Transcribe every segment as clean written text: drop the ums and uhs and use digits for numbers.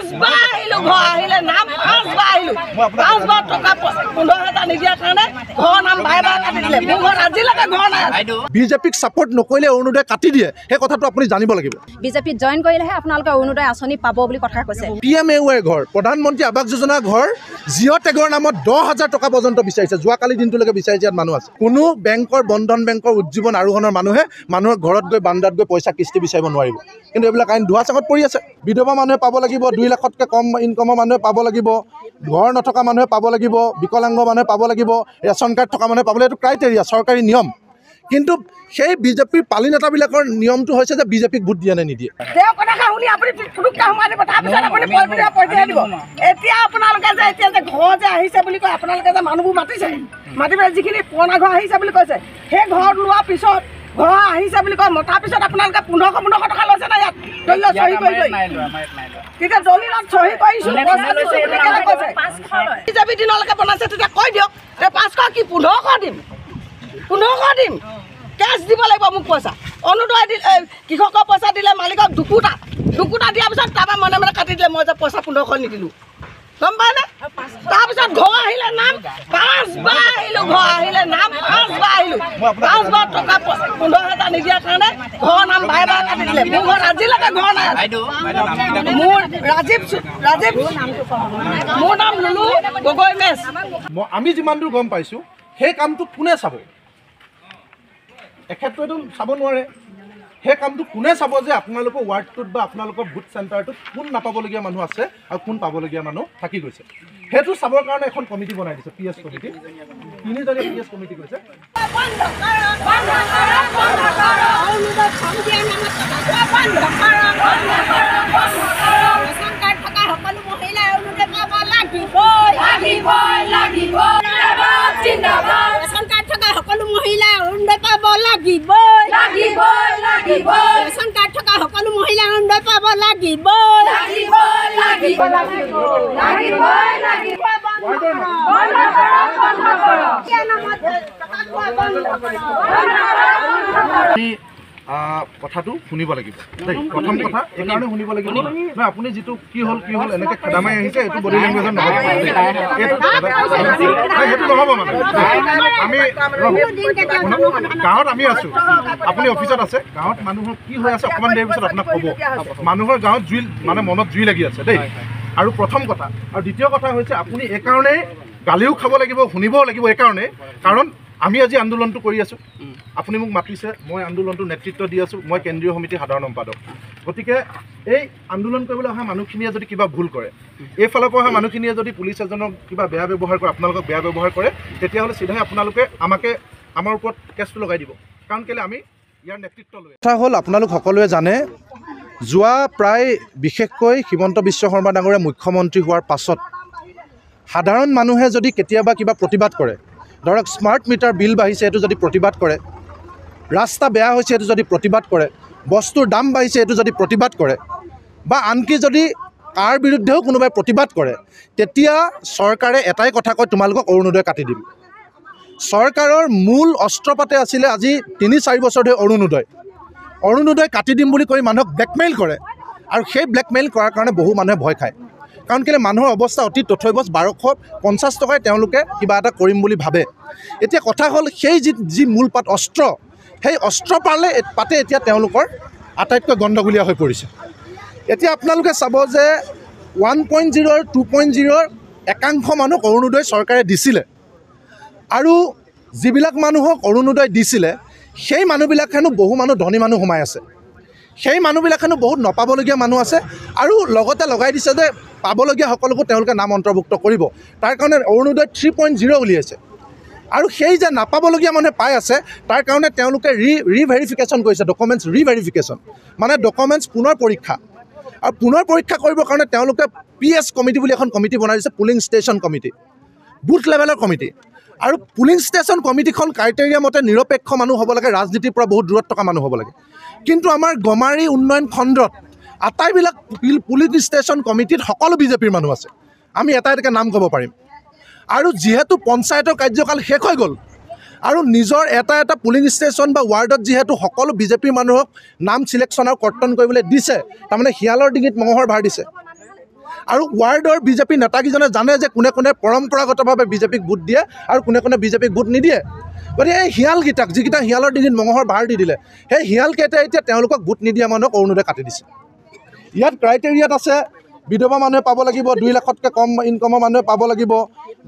পাঁচবাৰ আহিলোঁ ঘৰ আহিলে নাম পাঁচবাৰ আহিলোঁ 5বাৰ টকা 15,000 নিদিয়াৰ কাৰণে ঘৰৰ নাম বাৰে কাটি দিলে মোৰ ঘৰত আজিলৈকে ঘৰ নাই বিজেপিক ছাপোৰ্ট নকৰিলে অৰুণোদয় কাটি দিয়ে সেই কথাটো আপুনি জানিব লাগিব বিজেপিত জইন কৰিলেহে আপোনালোকে অৰুণোদয় আঁচনি পাব বুলি কথা কৈছে PMAY ঘৰ প্ৰধানমন্ত্ৰী আৱাস যোজনা ঘৰ জিঅ' টেগৰ নামত 10,000 টকা পৰ্যন্ত বিচাৰিছে যোৱাকালি দিনটোলৈকে বিচাৰিছে ইয়াত মানুহ আছে কোনো বেংকৰ বন্ধন বেংকৰ উজ্জীৱন আৰোহণৰ মানুহে মানুহৰ ঘৰত গৈ বান্দাত গৈ পইচা কিস্তি বিচাৰিব নোৱাৰিব কিন্তু এইবিলাক আইন ধোঁৱা চাঙত পৰি আছে বিধৱা মানুহে পাব লাগিব 2 লাখতকৈ কম ইনকমৰ মানুহে পাব লাগিব ঘৰ নথকা মানুহে পাব লাগিব বিকলাংগ মানুহে পাব লাগিব ৰেচন কাৰ্ড থকা মানুহে পাব লাগিব এইটো ক্ৰাইটেৰিয়া চৰকাৰী নিয়ম কিন্তু সেই বিজেপিৰ পালি নেতাবিলাকৰ নিয়মটো হৈছে যে বিজেপিক ভোট দিয়ে নে নিদিয়ে তেওঁ কথাষাৰ শুনি আপুনি পুৰুষটা সোমাই দিব তাৰপিছত আপুনি পইচা দিব এতিয়া আপোনালোকে যে এতিয়া যে ঘৰ যে আহিছে বুলি কয় আপোনালোকে যে মানুহবোৰ মাতিছে মাতি পেলাই যিখিনি পুৰণা ঘৰ আহিছে বুলি কৈছে সেই ঘৰ লোৱাৰ পিছত ঘৰ আহিছে বুলি কয় মতাৰ পিছত আপোনালোকে 1500 টকা লৈছে না ইয়াত দলিলত চহী কৰি তেতিয়া দলিলত চহী কৰিছোঁ পইচা দিছোঁ বুলি কেলে কৈছে বিজেপি দিনলৈকে বনাইছে তেতিয়া কৈ দিয়ক 500 কি 1500 দিম 1500 দিম কেছ দিব লাগিব মোক পইচা অৰুণোদয় দিলে কৃষকৰ পইচা দিলে মালিকক দুকুটা দিয়াৰ পিছত তাৰপৰা মনে মনে কাটি দিলে মই যে পইচা 1500 নিদিলোঁ গম পায়নে তাৰপিছত ঘৰ আহিলে নাম 5বাৰ আহিলোঁ ঘৰ আহিলে নাম 5বাৰ আহিলোঁ 5বাৰ টকা 15,000 নিদিয়াৰ কাৰণে ঘৰৰ নাম বাৰে কাটি দিলে মোৰ ঘৰত আজিলৈকে ঘৰ নাই মোৰ ৰাজীৱ মোৰ নাম লুলু গগৈ মেছ আমি যিমান দূৰ গম পাইছোঁ সেই কামটো কোনে চাব এখেতটো এইটো চাব নোৱাৰে সেই কামটো কোনে চাব যে আপোনালোকৰ ৱাৰ্ডটোত বা আপোনালোকৰ ভোট চেণ্টাৰটোত কোন নাপাবলগীয়া মানুহ আছে আৰু কোন পাবলগীয়া মানুহ থাকি গৈছে সেইটো চাবৰ কাৰণে এখন কমিটি বনাই দিছে PS কমিটি 3জনীয়া PS কমিটি কৈছে সকলো মহিলা অৰুণোদয় পাব লাগিব ৰেচন কাৰ্ড থকা সকলো মহিলা অৰুণোদয় পাব লাগিব কথাটো শুনিব লাগিব দেই প্ৰথম কথা এইকাৰণে শুনিব লাগিব নহয় আপুনি যিটো কি হ'ল এনেকৈ খেদামাই আহিছে এইটো বডি লেংগুৱেজত নহয় সেইটো নহ'ব মানে আমি গাঁৱত আমি আছোঁ আপুনি অফিচত আছে গাঁৱত মানুহৰ কি হৈ আছে অকণমান দেৰিৰ পিছত আপোনাক ক'ব মানুহৰ গাঁৱত জুই মানে মনত জুই লাগি আছে দেই আৰু প্ৰথম কথা আৰু দ্বিতীয় কথা হৈছে আপুনি এইকাৰণেই গালিও খাব লাগিব শুনিবও লাগিব এইকাৰণে কাৰণ আমি আজি আন্দোলনটো কৰি আছোঁ আপুনি মোক মাতিছে মই আন্দোলনটো নেতৃত্ব দি আছোঁ মই কেন্দ্ৰীয় সমিতিৰ সাধাৰণ সম্পাদক গতিকে এই আন্দোলন কৰিবলৈ অহা মানুহখিনিয়ে যদি কিবা ভুল কৰে এইফালৰ পৰা অহা মানুহখিনিয়ে যদি পুলিচ এজনক কিবা বেয়া ব্যৱহাৰ কৰে আপোনালোকক বেয়া ব্যৱহাৰ কৰে তেতিয়াহ'লে চিধাই আপোনালোকে আমাৰ ওপৰত কেছটো লগাই দিব কাৰণ কেলৈ আমি ইয়াৰ নেতৃত্ব লৈ কথা হ'ল আপোনালোক সকলোৱে জানে যোৱা প্ৰায় বিশেষকৈ হিমন্ত বিশ্ব শৰ্মা ডাঙৰীয়া মুখ্যমন্ত্ৰী হোৱাৰ পাছত সাধাৰণ মানুহে যদি কেতিয়াবা কিবা প্ৰতিবাদ কৰে ধৰক স্মাৰ্ট মিটাৰ বিল বাঢ়িছে এইটো যদি প্ৰতিবাদ কৰে ৰাস্তা বেয়া হৈছে এইটো যদি প্ৰতিবাদ কৰে বস্তুৰ দাম বাঢ়িছে এইটো যদি প্ৰতিবাদ কৰে বা আনকি যদি তাৰ বিৰুদ্ধেও কোনোবাই প্ৰতিবাদ কৰে তেতিয়া চৰকাৰে এটাই কথা কয় তোমালোকক অৰুণোদয় কাটি দিম চৰকাৰৰ মূল অস্ত্ৰপাতে আছিলে আজি 3-4 বছৰ ধৰি অৰুণোদয় কাটি দিম বুলি কৈ মানুহক ব্লেকমেইল কৰে আৰু সেই ব্লেকমেইল কৰাৰ কাৰণে বহু মানুহে ভয় খায় কাৰণ কেলৈ মানুহৰ অৱস্থা অতি তথৈবচ 1250 টকাই তেওঁলোকে কিবা এটা কৰিম বুলি ভাবে এতিয়া কথা হ'ল সেই যি মূল পাত অস্ত্ৰ সেই অস্ত্ৰ পাতে এতিয়া তেওঁলোকৰ আটাইতকৈ গণ্ডগোলীয়া হৈ পৰিছে এতিয়া আপোনালোকে চাব যে 1.0 আৰু 2.0 একাংশ মানুহক অৰুণোদয় চৰকাৰে দিছিলে আৰু যিবিলাক মানুহক অৰুণোদয় দিছিলে সেই মানুহবিলাক হেনো বহু মানুহ ধনী মানুহ সোমাই আছে সেই মানুহবিলাক হেনো বহুত নপাবলগীয়া মানুহ আছে আৰু লগতে লগাই দিছে যে পাবলগীয়া সকলোকো তেওঁলোকে নাম অন্তৰ্ভুক্ত কৰিব তাৰ কাৰণে অৰুণোদয় 3.0 উলিয়াইছে আৰু সেই যে নাপাবলগীয়া মানুহে পাই আছে তাৰ কাৰণে তেওঁলোকে ৰিভেৰিফিকেশ্যন কৰিছে ডকুমেণ্টছ ৰিভেৰিফিকেশ্যন মানে ডকুমেণ্টছ পুনৰ পৰীক্ষা আৰু পুনৰ পৰীক্ষা কৰিবৰ কাৰণে তেওঁলোকে PS কমিটি বুলি এখন কমিটি বনাই দিছে পুলিং ষ্টেচন কমিটি বুথ লেভেলৰ কমিটি আৰু পুলিং ষ্টেচন কমিটিখন ক্ৰাইটেৰিয়া মতে নিৰপেক্ষ মানুহ হ'ব লাগে ৰাজনীতিৰ পৰা বহুত দূৰত থকা মানুহ হ'ব লাগে কিন্তু আমাৰ গমাৰী উন্নয়ন খণ্ডত আটাইবিলাক পুলিং ষ্টেচন কমিটিত সকলো বিজেপিৰ মানুহ আছে আমি এটাকে নাম ক'ব পাৰিম আৰু যেহেতু পঞ্চায়তৰ কাৰ্যকাল শেষ হৈ গ'ল আৰু নিজৰ এটা পুলিং ষ্টেচন বা ৱাৰ্ডত যেহেতু সকলো বিজেপিৰ মানুহক নাম চিলেকশ্যন আৰু কৰ্তন কৰিবলৈ দিছে তাৰমানে শিয়ালৰ ডিঙিত মঙহৰ ভাৰ দিছে আৰু ৱাৰ্ডৰ বিজেপি নেতাকেইজনে জানে যে কোনে কোনে পৰম্পৰাগতভাৱে বিজেপিক ভোট দিয়ে আৰু কোনে কোনে বিজেপিক ভোট নিদিয়ে। গতিকে এই শিয়ালকেইটাক যিকেইটা শিয়ালৰ ডিঙিত মঙহৰ ভাৰ দি দিলে, সেই শিয়ালকেইটাই এতিয়া তেওঁলোকক ভোট নিদিয়া মানুহক অৰুণোদয় কাটি দিছে। ইয়াত ক্ৰাইটেৰিয়াত আছে বিধৱা মানুহে পাব লাগিব, 2 লাখতকৈ কম ইনকমৰ মানুহে পাব লাগিব,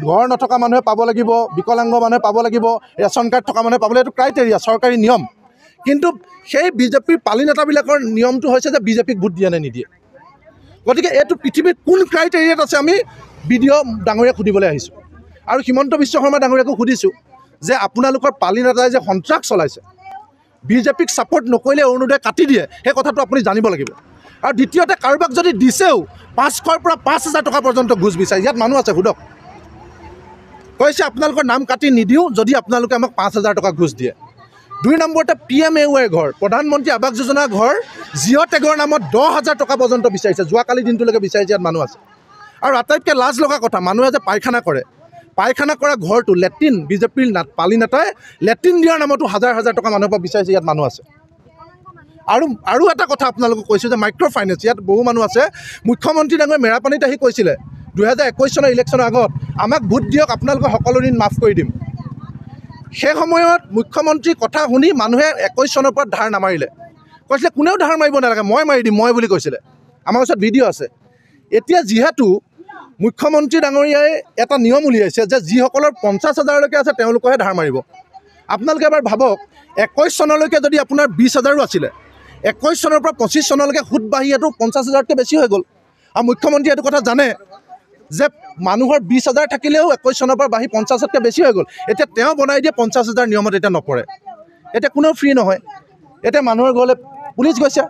ঘৰ নথকা মানুহে পাব লাগিব, বিকলাংগ মানুহে পাব লাগিব, ৰেচন কাৰ্ড থকা মানুহে পাব লাগিব। এইটো ক্ৰাইটেৰিয়া, চৰকাৰী নিয়ম। কিন্তু সেই বিজেপিৰ পালি নেতাবিলাকৰ নিয়মটো হৈছে যে বিজেপিক ভোট দিয়ে নে নিদিয়ে। গতিকে এইটো পৃথিৱীৰ কোন ক্ৰাইটেৰিয়াত আছে আমি BDO ডাঙৰীয়াক সুধিবলৈ আহিছোঁ। আৰু হিমন্ত বিশ্ব শৰ্মা ডাঙৰীয়াকো সুধিছোঁ যে আপোনালোকৰ পালি নেতাই যে সন্ত্ৰাস চলাইছে, বিজেপিক ছাপৰ্ট নকৰিলে অৰুণোদয় কাটি দিয়ে, সেই কথাটো আপুনি জানিব লাগিব। আৰু দ্বিতীয়তে কাৰোবাক যদি দিছেও 500ৰ পৰা 5000 টকা পৰ্যন্ত ঘোচ বিচাৰে। ইয়াত মানুহ আছে, সোধক। কৈছে আপোনালোকৰ নাম কাটি নিদিওঁ যদি আপোনালোকে আমাক 5000 টকা ঘোচ দিয়ে। 2 নম্বৰতে PMAY ঘৰ, প্ৰধানমন্ত্ৰী আৱাস যোজনা ঘৰ, জিঅ' টেগৰ নামত 10,000 টকা পৰ্যন্ত বিচাৰিছে, যোৱাকালি দিনটোলৈকে বিচাৰিছে। ইয়াত মানুহ আছে। আৰু আটাইতকৈ লাজ লগা কথা, মানুহে যে পায়খানা কৰে, পায়খানা কৰা ঘৰটো লেট্ৰিন বিজেপিৰ পালি নেতাই লেট্ৰিন দিয়াৰ নামতো 1000 টকা মানুহৰ পৰা বিচাৰিছে। ইয়াত মানুহ আছে। আৰু এটা কথা আপোনালোকক কৈছোঁ যে মাইক্ৰ' ফাইনেন্স, ইয়াত বহু মানুহ আছে। মুখ্যমন্ত্ৰী ডাঙৰীয়া মেৰাপানীত আহি কৈছিলে 2021 চনৰ ইলেকশ্যনৰ আগত আমাক ভোট দিয়ক, আপোনালোকৰ সকলো ঋণ মাফ কৰি দিম। সেই সময়ত মুখ্যমন্ত্ৰীৰ কথা শুনি মানুহে 21 চনৰ পৰা ধাৰ নামাৰিলে, কৈছিলে কোনেও ধাৰ মাৰিব নালাগে, মই মাৰি দিম, মই বুলি কৈছিলে। আমাৰ ওচৰত ভিডিঅ' আছে। এতিয়া যিহেতু মুখ্যমন্ত্ৰী ডাঙৰীয়াই এটা নিয়ম উলিয়াইছে যে যিসকলৰ 50,000লৈকে আছে তেওঁলোকেহে ধাৰ মাৰিব। আপোনালোকে এবাৰ ভাবক, 21 চনলৈকে যদি আপোনাৰ 20,000ও আছিলে, 21 চনৰ পৰা 25 চনলৈকে সুদ বাঢ়ি এইটো 50,000তকৈ বেছি হৈ গ'ল। আৰু মুখ্যমন্ত্ৰীয়ে এইটো কথা জানে যে মানুহৰ 20,000 থাকিলেও 21 চনৰ পৰা বাঢ়ি 50,000তকৈ বেছি হৈ গ'ল। এতিয়া তেওঁ বনাই দিয়ে 50,000 নিয়মত এতিয়া নপৰে। এতিয়া কোনেও ফ্ৰী নহয়। এতিয়া মানুহৰ ঘৰলৈ পুলিচ গৈছে,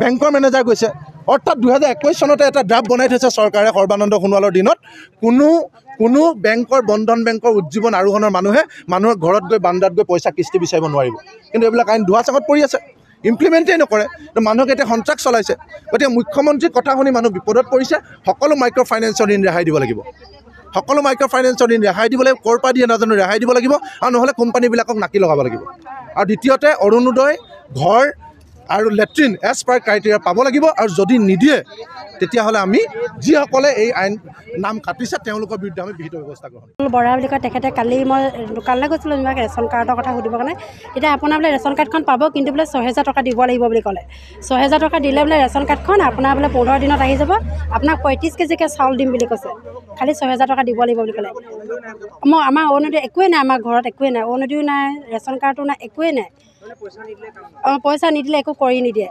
বেংকৰ মেনেজাৰ গৈছে। অৰ্থাৎ 2021 চনতে এটা ড্ৰাফ্ট বনাই থৈছে চৰকাৰে সৰ্বানন্দ সোণোৱালৰ দিনত, কোনো বেংকৰ, বন্ধন বেংকৰ, উজ্জীৱন আৰোহণৰ মানুহে মানুহৰ ঘৰত গৈ বান্দাত গৈ পইচা কিস্তি বিচাৰিব নোৱাৰিব। কিন্তু এইবিলাক আইন ধোঁৱা চাকত পৰি আছে, ইমপ্লিমেণ্টেই নকৰে। মানুহক এতিয়া সন্ত্ৰাস চলাইছে। গতিকে মুখ্যমন্ত্ৰীৰ কথা শুনি মানুহ বিপদত পৰিছে। সকলো মাইক্ৰ' ফাইনেন্সৰ ঋণ ৰেহাই দিব লাগিব। সকলো মাইক্ৰ' ফাইনেন্সৰ ঋণ ৰেহাই দিব লাগিব। ক'ৰ পৰা দিয়ে নাজানো, ৰেহাই দিব লাগিব। আৰু নহ'লে কোম্পানীবিলাকক নাকি লগাব লাগিব। আৰু দ্বিতীয়তে অৰুণোদয়, ঘৰ আৰু লেট্ৰিন এজ পাৰ ক্ৰাইটেৰিয়া পাব লাগিব। আৰু যদি নিদিয়ে তেতিয়াহ'লে আমি যিসকলে এই আইন নাম কাটিছে তেওঁলোকৰ বিৰুদ্ধে আমি বিহিত ব্যৱস্থা গ্ৰহণ কৰিম। বৰা বুলি কয় তেখেতে, কালি মই দোকানলৈ গৈছিলোঁ যেনিবা ৰেচন কাৰ্ডৰ কথা সুধিবৰ কাৰণে। এতিয়া আপোনাৰ বোলে ৰেচন কাৰ্ডখন পাব, কিন্তু বোলে 6,000 টকা দিব লাগিব বুলি ক'লে। 6,000 টকা দিলে বোলে ৰেচন কাৰ্ডখন আপোনাৰ বোলে 15 দিনত আহি যাব, আপোনাক 35 কেজিকৈ চাউল দিম বুলি কৈছে। খালি 6,000 টকা দিব লাগিব বুলি ক'লে। আমাৰ অৰুণোদয় একোৱেই নাই, আমাৰ ঘৰত একোৱেই নাই, অৰুণোদয়ো নাই, ৰেচন কাৰ্ডো নাই, একোৱেই নাই। পইচা নিদিলে একো কৰি নিদিয়ে।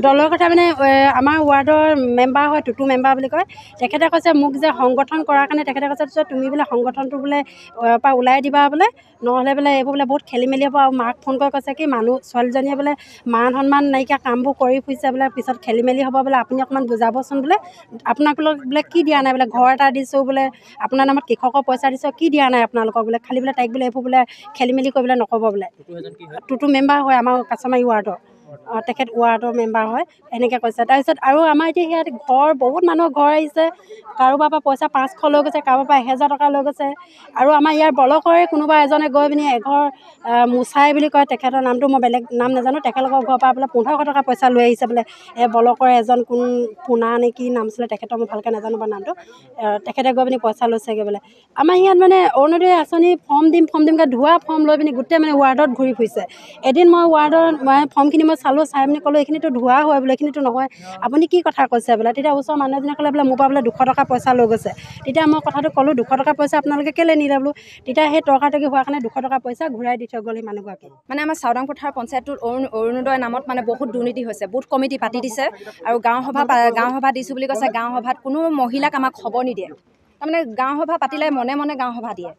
দলৰ কথা মানে আমাৰ ৱাৰ্ডৰ মেম্বাৰ হয়, টুটু মেম্বাৰ বুলি কয়। তেখেতে কৈছে মোক যে সংগঠন কৰাৰ কাৰণে তেখেতে কৈছে তুমি বোলে সংগঠনটো বোলে পৰা ওলাই দিবা বোলে, নহ'লে বোলে এইবোৰ বোলে বহুত খেলি মেলি হ'ব। আৰু মাক ফোন কৰি কৈছে কি ছোৱালীজনীয়ে বোলে মান সন্মান নাইকিয়া কামবোৰ কৰি ফুৰিছে বোলে, পিছত খেলি মেলি হ'ব বোলে, আপুনি অকণমান বুজাবচোন বোলে। আপোনাক বোলে কি দিয়া নাই বোলে, ঘৰ এটা দিছোঁ বোলে, আপোনাৰ নামত কৃষকৰ পইচা দিছোঁ, কি দিয়া নাই আপোনালোকক বোলে, খালি বোলে তাইক বোলে এইবোৰ বোলে খেলি মেলি কৰিবলৈ নক'ব বোলে। টুটু মেম্বাৰ হয় আমাৰ কাছমাৰী ৱাৰ্ডৰ। তেখেত ৱাৰ্ডৰ মেম্বাৰ হয়, এনেকৈ কৈছে। তাৰপিছত আৰু আমাৰ এতিয়া ইয়াত ঘৰ, বহুত মানুহৰ ঘৰ আহিছে। কাৰোবাৰ পৰা পইচা 500 লৈ গৈছে, কাৰোবাৰ পৰা 1000 টকা লৈ গৈছে। আৰু আমাৰ ইয়াৰ বলকৰে কোনোবা এজনে গৈ পিনি এঘৰ মুচাই বুলি কয়, তেখেতৰ নামটো মই বেলেগ নাম নাজানো, তেখেতলোকৰ ঘৰৰ পৰা বোলে 1500 টকা পইচা লৈ আহিছে বোলে। বলকৰে এজন কোন পোনা নে কি নাম আছিলে তেখেতৰ, মই ভালকৈ নাজানো বাৰু নামটো। তেখেতে গৈ পিনি পইচা লৈছেগৈ বোলে। আমাৰ ইয়াত মানে অৰুণোদয় আঁচনি ফৰ্ম দিমকৈ ধোৱা ফৰ্ম লৈ পিনি গোটেই মানে ৱাৰ্ডত ঘূৰি ফুৰিছে। এদিন মই ৱাৰ্ডৰ ফৰ্মখিনি মই চাই পিনি ক'লোঁ এইখিনিতো ধোৱা হয় বোলে, এইখিনিতো নহয়, আপুনি কি কথা কৈছে বোলে। তেতিয়া ওচৰৰ মানুহ এজনে ক'লে বোলে মোৰ পৰা বোলে 200 টকা পইচা লৈ গৈছে। তেতিয়া মই কথাটো ক'লোঁ 200 টকা পইচা আপোনালোকে কেলৈ নিলে বোলো। তেতিয়া সেই তৰ্কাতৰ্কি হোৱাৰ কাৰণে 200 টকা পইচা ঘূৰাই দি থৈ গ'ল সেই মানুহগৰাকী। মানে আমাৰ চাওদাংপথাৰ পঞ্চায়তটোত অৰুণোদয় নামত মানে বহুত দুৰ্নীতি হৈছে। বুথ কমিটি পাতি দিছে আৰু গাঁও সভা দিছোঁ বুলি কৈছে। গাঁও সভাত কোনো মহিলাক আমাক খবৰ নিদিয়ে। তাৰমানে গাঁও সভা পাতিলে মনে মনে গাঁও সভা দিয়ে।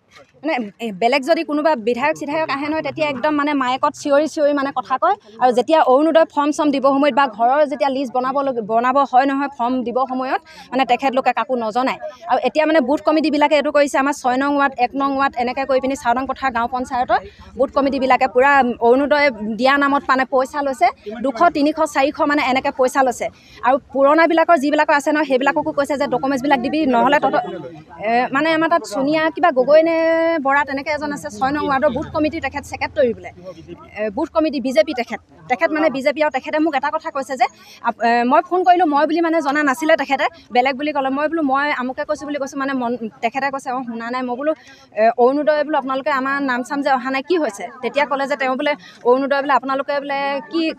মানে বেলেগ যদি কোনোবা বিধায়ক আহে নহয়, তেতিয়া একদম মানে মাইকত চিঞৰি মানে কথা কয়। আৰু যেতিয়া অৰুণোদয় ফৰ্ম দিব সময়ত বা ঘৰৰ যেতিয়া লিষ্ট বনাব হয় নহয়, ফৰ্ম দিব সময়ত মানে তেখেতলোকে কাকো নজনায়। আৰু এতিয়া মানে বুথ কমিটিবিলাকে এইটো কৰিছে, আমাৰ 6 নং ৱাৰ্ড, 1 নং ৱাৰ্ড এনেকৈ কৰি পিনি চাওদাংপথাৰ গাঁও পঞ্চায়তৰ বুথ কমিটিবিলাকে পূৰা অৰুণোদয় দিয়া নামত মানে পইচা লৈছে। 200, 300, 400 মানে এনেকৈ পইচা লৈছে। আৰু পুৰণাবিলাকৰ যিবিলাকৰ আছে নহয়, সেইবিলাককো কৈছে যে ডকুমেণ্টছবিলাক দিবি, নহ'লে মানে আমাৰ তাত সোণীয়া কিবা গগৈ নে বৰা তেনেকৈ এজন আছে 6 নং ৱাৰ্ডৰ বুথ কমিটি তেখেত ছেক্ৰেটৰী বোলে বুথ কমিটি বিজেপি তেখেত মানে বিজেপি আৰু তেখেতে মোক এটা কথা কৈছে যে মই ফোন কৰিলোঁ মই বুলি মানে জনা নাছিলে তেখেতে বেলেগ বুলি ক'লে মই বোলো মই আমুকে কৈছোঁ বুলি কৈছোঁ মানে তেখেতে কৈছে শুনা নাই মই বোলো অৰুণোদয় বোলো আপোনালোকে আমাৰ নাম চাম যে অহা নাই কি হৈছে তেতিয়া ক'লে যে তেওঁ বোলে অৰুণোদয় বোলে আপোনালোকে বোলে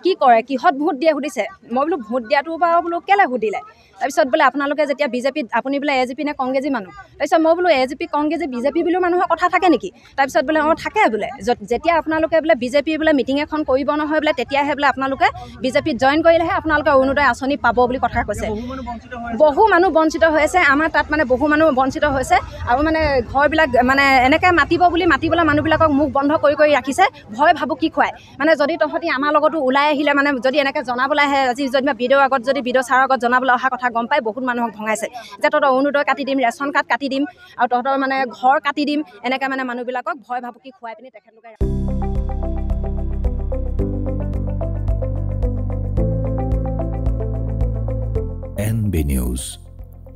কি কৰে কিহত ভোট দিয়ে সুধিছে মই বোলো ভোট দিয়াটো বাৰু বোলো কেলৈ সুধিলে তাৰপিছত বোলে আপোনালোকে যেতিয়া বিজেপিত আপুনি বোলে এজিপি নে কংগ্ৰেছী মানুহ তাৰপিছত মই বোলো এজিপি কংগ্ৰেছী বিজেপি বুলিও মানুহৰ কথা থাকে নেকি তাৰপিছত বোলে থাকে বোলে যেতিয়া আপোনালোকে বোলে বিজেপি বোলে মিটিং এখন কৰিব নহয় বোলে তেতিয়াহে বোলে আপোনালোকে বিজেপিত জইন কৰিলেহে আপোনালোকে অৰুণোদয় আঁচনি পাব বুলি কথা কৈছে বহু মানুহ বঞ্চিত হৈছে আমাৰ তাত মানে বহু মানুহ বঞ্চিত হৈছে আৰু মানে ঘৰবিলাক মানে এনেকৈ মাতিবলৈ মানুহবিলাকক মুখ বন্ধ কৰি ৰাখিছে ভয় ভাবো কি খুৱাই মানে যদি তহঁতি আমাৰ লগতো ওলাই আহিলে মানে যদি এনেকৈ জনাবলৈ আহে আজি যদি ভিডিঅ' ছাৰৰ আগত জনাবলৈ অহা কথা গম পাই বহুত মানুহক ভঙাইছে যে তহঁতৰ অৰুণোদয় কাটি দিম ৰেচন কাৰ্ড কাটি দিম আৰু তহঁতৰ মানে ঘৰ কাটি দিম এনেকৈ মানে মানুহবিলাকক ভয় ভাবুকি খুৱাই পিনি তেখেতলোকে NB নিউজ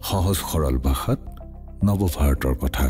সহজ সৰল ভাষাত নৱভাৰতৰ কথা।